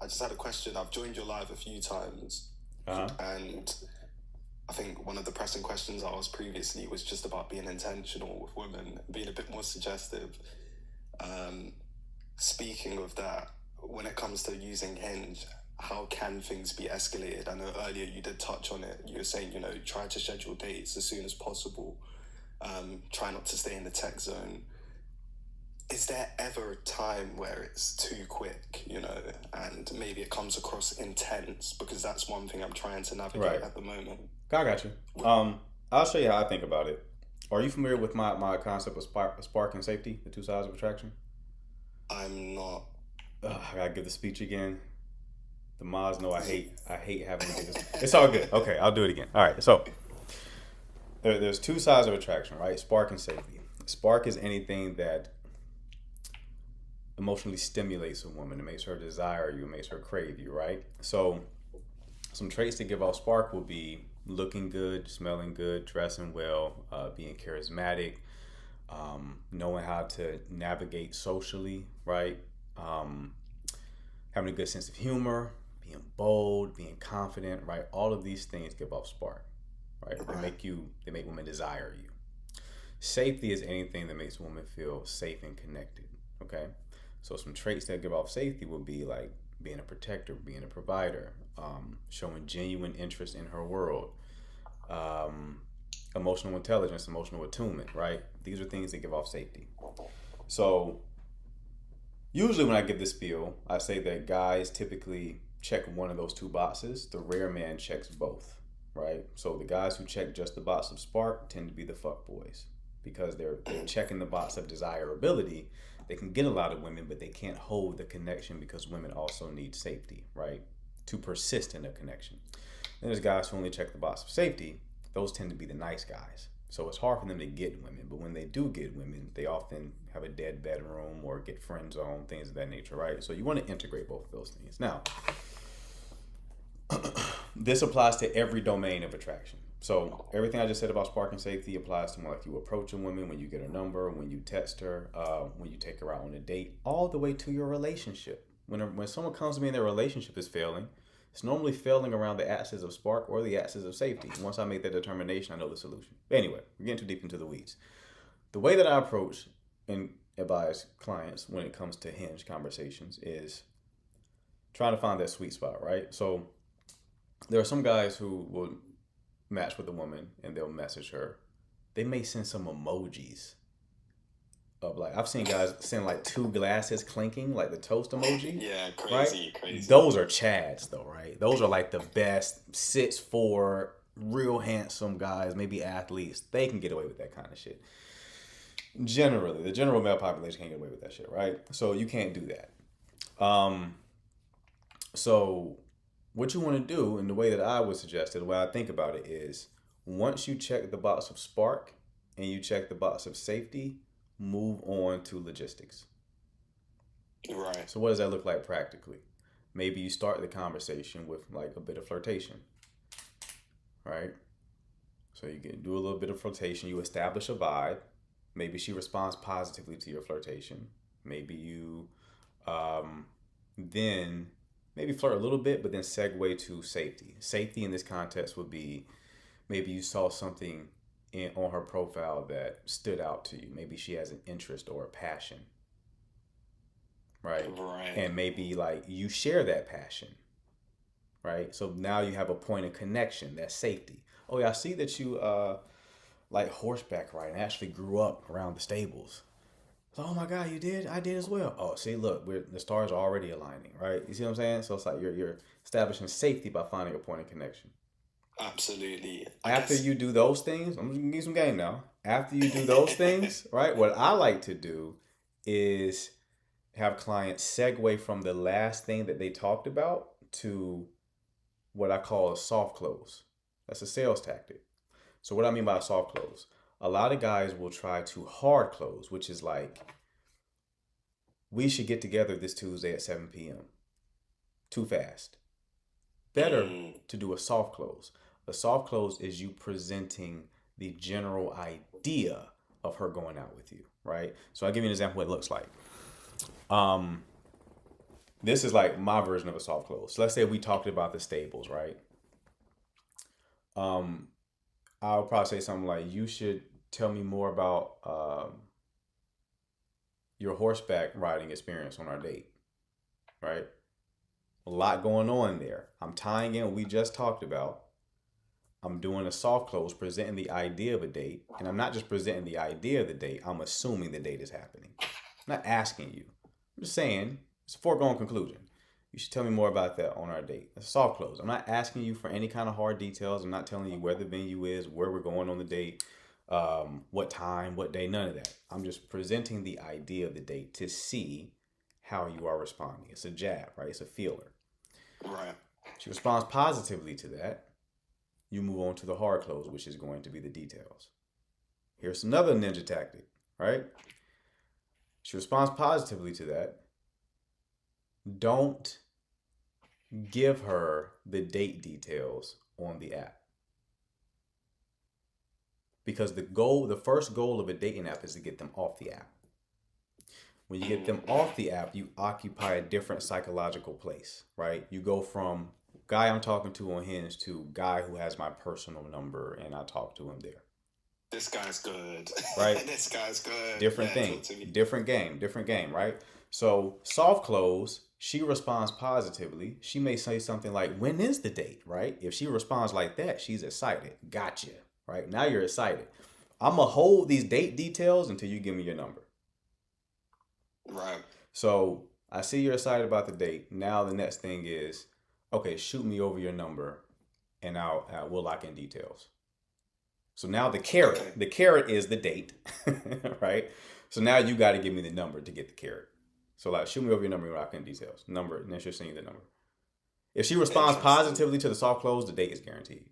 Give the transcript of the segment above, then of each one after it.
just had a question. I've joined your live a few times, Uh-huh. and I think one of the pressing questions I asked previously was just about being intentional with women, being a bit more suggestive. Um, Speaking of that, when it comes to using Hinge, how can things be escalated? I know earlier you did touch on it. You were saying, try to schedule dates as soon as possible. Try not to stay in the tech zone. Is there ever a time where it's too quick, and maybe it comes across intense? Because that's one thing I'm trying to navigate Right. at the moment. I got you. I'll show you how I think about it. Are you familiar with my concept of spark and safety, the two sides of attraction? I'm not. I gotta give the speech again. The mods know I hate having to do this. It's all good. Okay, I'll do it again. All right. So there's two sides of attraction, right? Spark and safety. Spark is anything that emotionally stimulates a woman. It makes her desire you. It makes her crave you, right? So some traits to give off spark will be looking good, smelling good, dressing well, being charismatic, knowing how to navigate socially, right? Um, Having a good sense of humor, being bold, being confident, right? All of these things give off spark, right? Right. They make women desire you. Safety is anything that makes a woman feel safe and connected, okay? So some traits that give off safety would be like being a protector, being a provider, showing genuine interest in her world, um, emotional intelligence, emotional attunement, right? These are things that give off safety. So usually when I give this spiel, I say that guys typically check one of those two boxes. The rare man checks both, right? So the guys who check just the box of spark tend to be the fuck boys because they're checking the box of desirability. They can get a lot of women, but they can't hold the connection because women also need safety, right? To persist in a connection. Then there's guys who only check the box of safety. Those tend to be the nice guys. So it's hard for them to get women, but when they do get women, they often have a dead bedroom or get friend zone, things of that nature, right? So you want to integrate both of those things. Now, this applies to every domain of attraction. So everything I just said about spark and safety applies to when like you approach a woman, when you get her number, when you text her, when you take her out on a date, all the way to your relationship. When someone comes to me and their relationship is failing, it's normally failing around the axis of spark or the axis of safety. Once I make that determination, I know the solution. But anyway, we're getting too deep into the weeds. The way that I approach and advise clients when it comes to hinge conversations is trying to find that sweet spot, right? So there are some guys who will match with a woman and they'll message her. They may send some emojis of like I've seen guys send like two glasses clinking, like the toast emoji, Yeah, right? crazy, crazy. Those are Chads though, right? Those are like the best 6'4", real handsome guys, maybe athletes. They can get away with that kind of shit. Generally, the general male population can't get away with that shit, right? So you can't do that. Um, so what you want to do, and the way that I would suggest it, the way I think about it is, once you check the box of spark and you check the box of safety, move on to logistics. Right. So what does that look like practically? Maybe you start the conversation with like a bit of flirtation, right? So you can do a little bit of flirtation. You establish a vibe. Maybe she responds positively to your flirtation. Maybe you then maybe flirt a little bit, but then segue to safety. Safety in this context would be maybe you saw something on her profile that stood out to you. Maybe she has an interest or a passion, right? Right. And maybe like you share that passion, right? So now you have a point of connection. That's safety. Oh yeah, I see that you like horseback riding. I actually grew up around the stables. So, oh my God, you did? I did as well. Oh, see, look, the stars are already aligning, right? You see what I'm saying? So it's like you're establishing safety by finding a point of connection. Absolutely. I After guess. you do those things, I'm gonna give you some game now. After you do those things, right? What I like to do is have clients segue from the last thing that they talked about to what I call a soft close. That's a sales tactic. So what I mean by a soft close, a lot of guys will try to hard close, which is like, we should get together this Tuesday at 7 p.m. Too fast. Better Mm, to do a soft close. A soft close is you presenting the general idea of her going out with you, right? So I'll give you an example of what it looks like. Um, this is like my version of a soft close. So let's say we talked about the stables, right? Um, I'll probably say something like, "You should tell me more about your horseback riding experience on our date," right? A lot going on there. I'm tying in what we just talked about. I'm doing a soft close, presenting the idea of a date. And I'm not just presenting the idea of the date, I'm assuming the date is happening. I'm not asking you. I'm just saying, it's a foregone conclusion. You should tell me more about that on our date. It's a soft close. I'm not asking you for any kind of hard details. I'm not telling you where the venue is, where we're going on the date, what time, what day, none of that. I'm just presenting the idea of the date to see how you are responding. It's a jab, right? It's a feeler. Right. She responds positively to that. You move on to the hard close, which is going to be the details. Here's another ninja tactic, right? She responds positively to that. Don't give her the date details on the app. Because the first goal of a dating app is to get them off the app. When you get them off the app, you occupy a different psychological place, right? You go from guy I'm talking to on Hinge to guy who has my personal number and I talk to him there. This guy's good. Right? This guy's good. Different thing. Different game, right? So soft close, she responds positively. She may say something like, "When is the date?" Right? If she responds like that, she's excited. Gotcha. Right? Now you're excited. I'm going to hold these date details until you give me your number. Right. So I see you're excited about the date. Now the next thing is, okay, shoot me over your number and we'll lock in details. So now the carrot is the date, right? So now you got to give me the number to get the carrot. So like, shoot me over your number and lock in details. Number, and then she'll send you the number. If she responds positively to the soft close, the date is guaranteed.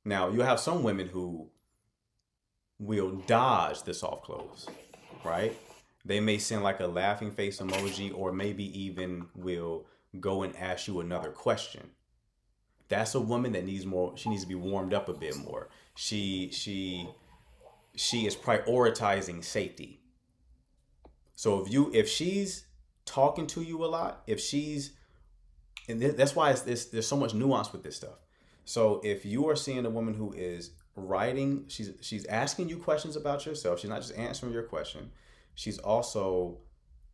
Now you have some women who will dodge the soft close, right? They may send like a laughing face emoji, or maybe even will go and ask you another question. That's a woman that needs more. She needs to be warmed up a bit more. She is prioritizing safety. So if she's talking to you a lot, and that's why there's so much nuance with this stuff. So if you are seeing a woman who is writing, she's asking you questions about yourself. She's not just answering your question. She's also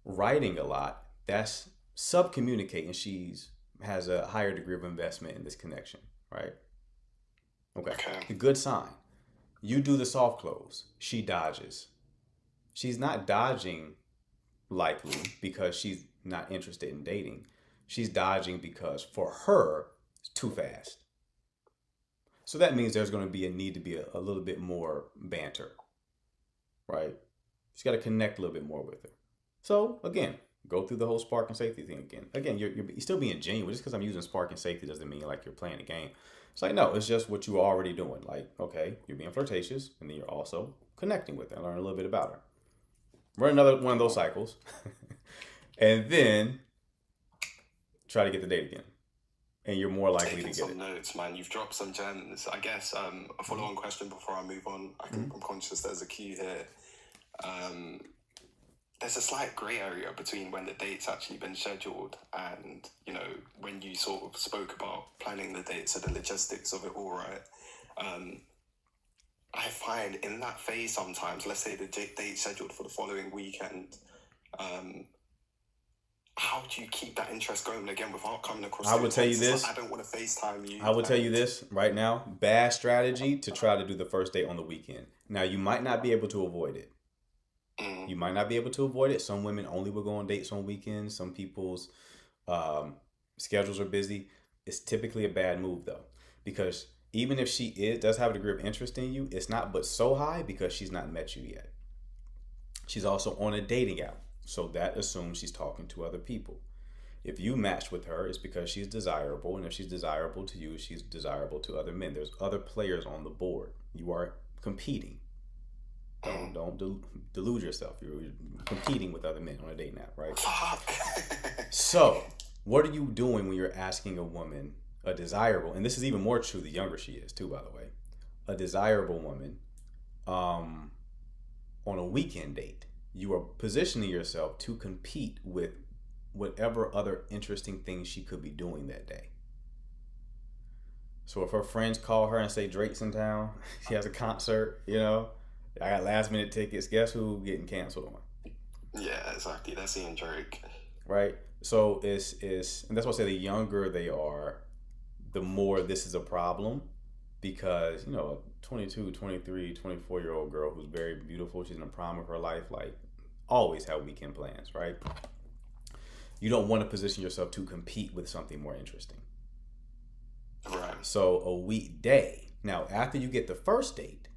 writing a lot. That's sub-communicating. She's has a higher degree of investment in this connection, right? Okay. A good sign. You do the soft close. She dodges. She's not dodging likely because she's not interested in dating. She's dodging because for her, it's too fast. So that means there's going to be a need to be a little bit more banter, right? She's got to connect a little bit more with her. So again, go through the whole spark and safety thing again. Again, you're still being genuine. Just because I'm using spark and safety doesn't mean like you're playing a game. It's like, no, it's just what you're already doing. Like, okay, you're being flirtatious, and then you're also connecting with her and learn a little bit about her. Run another one of those cycles, and then try to get the date again. And you're more likely to get some it. Notes, man. You've dropped some gems. I guess a follow-on question before I move on. I'm conscious there's a cue here. There's a slight grey area between when the date's actually been scheduled and, when you sort of spoke about planning the date, so the logistics of it all, right? I find in that phase sometimes, let's say the date's scheduled for the following weekend, how do you keep that interest going again without coming across? I would tell you this. I don't want to FaceTime you. I will tell you this right now. Bad strategy to try to do the first date on the weekend. Now, you might not be able to avoid it. You might not be able to avoid it. Some women only will go on dates on weekends. Some people's schedules are busy. It's typically a bad move though, because even if she does have a degree of interest in you, it's not but so high because she's not met you yet. She's also on a dating app, so that assumes she's talking to other people. If you match with her, it's because she's desirable, and if she's desirable to you, she's desirable to other men. There's other players on the board. You are competing. Don't delude yourself. You're competing with other men on a dating app, right? So, what are you doing when you're asking a woman, a desirable, and this is even more true the younger she is too, by the way, a desirable woman, on a weekend date? You are positioning yourself to compete with whatever other interesting things she could be doing that day. So if her friends call her and say Drake's in town, she has a concert, I got last minute tickets. Guess who getting canceled on? Yeah, exactly. They're seeing Drake. Right. So and that's why I say the younger they are, the more this is a problem, because a 22, 23, 24-year-old girl who's very beautiful, she's in the prime of her life, like always have weekend plans, right? You don't want to position yourself to compete with something more interesting. Right. So a weekday. Now, after you get the first date,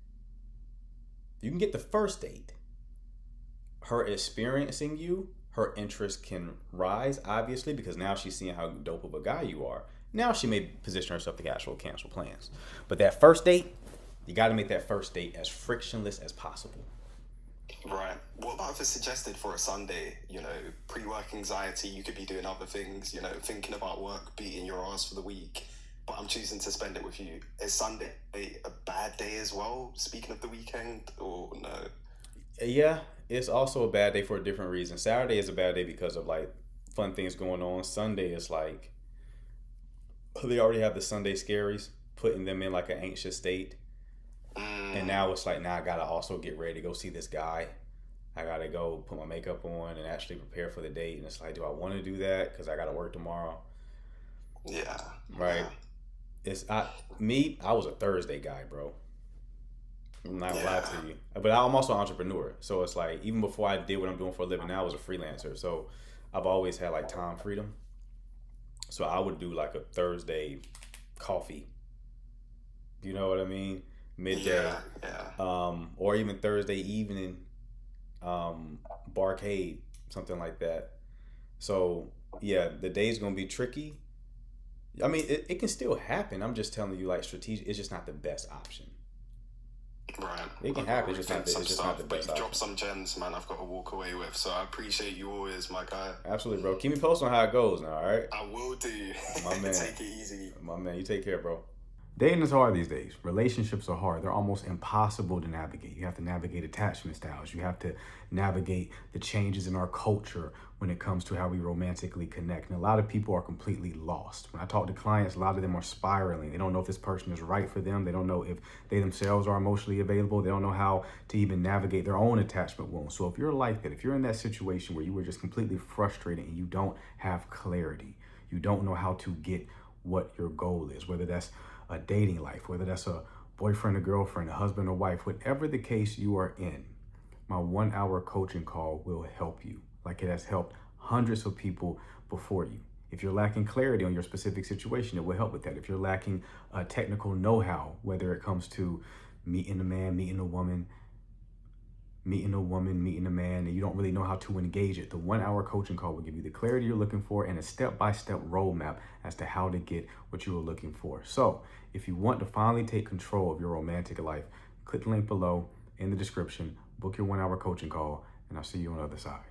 you can get the first date. Her experiencing you, her interest can rise, obviously, because now she's seeing how dope of a guy you are. Now she may position herself to actual cancel plans. But that first date, you got to make that first date as frictionless as possible. Right. What about if it's suggested for a Sunday? Pre-work anxiety, you could be doing other things, thinking about work, beating your ass for the week, but I'm choosing to spend it with you. Is Sunday a bad day as well, speaking of the weekend, or no? Yeah, it's also a bad day for a different reason. Saturday is a bad day because of like fun things going on. Sunday is like, they already have the Sunday scaries, putting them in like an anxious state. And now it's like, now I gotta also get ready to go see this guy. I gotta go put my makeup on and actually prepare for the date. And it's like, do I want to do that? Because I gotta work tomorrow. Yeah. Right. Yeah. I was a Thursday guy, bro. I'm not gonna lie to you. But I'm also an entrepreneur. So it's like, even before I did what I'm doing for a living now, I was a freelancer. So I've always had like time freedom. So I would do like a Thursday coffee. You know what I mean? Midday. Yeah. Or even Thursday evening, barcade, something like that. So yeah, the day's gonna be tricky. I mean, it can still happen. I'm just telling you, like, strategic. It's just not the best option. Right. It can happen. It's just not the best option. But you've dropped some gems, man. I've got to walk away with. So I appreciate you always, my guy. Absolutely, bro. Keep me posted on how it goes now. All right. I will do. My man. Take it easy. My man. You take care, bro. Dating is hard these days. Relationships are hard. They're almost impossible to navigate. You have to navigate attachment styles. You have to navigate the changes in our culture when it comes to how we romantically connect. And a lot of people are completely lost. When I talk to clients, a lot of them are spiraling. They don't know if this person is right for them. They don't know if they themselves are emotionally available. They don't know how to even navigate their own attachment wounds. So if you're like that, if you're in that situation where you were just completely frustrated and you don't have clarity, you don't know how to get what your goal is, whether that's a dating life, whether that's a boyfriend or girlfriend, a husband or wife, whatever the case you are in, my 1 hour coaching call will help you like it has helped hundreds of people before you. If you're lacking clarity on your specific situation, it will help with that. If you're lacking technical know-how, whether it comes to meeting a man, meeting a woman, meeting a man, and you don't really know how to engage it, the 1 hour coaching call will give you the clarity you're looking for and a step-by-step roadmap as to how to get what you are looking for. So if you want to finally take control of your romantic life, click the link below in the description, book your 1 hour coaching call, and I'll see you on the other side.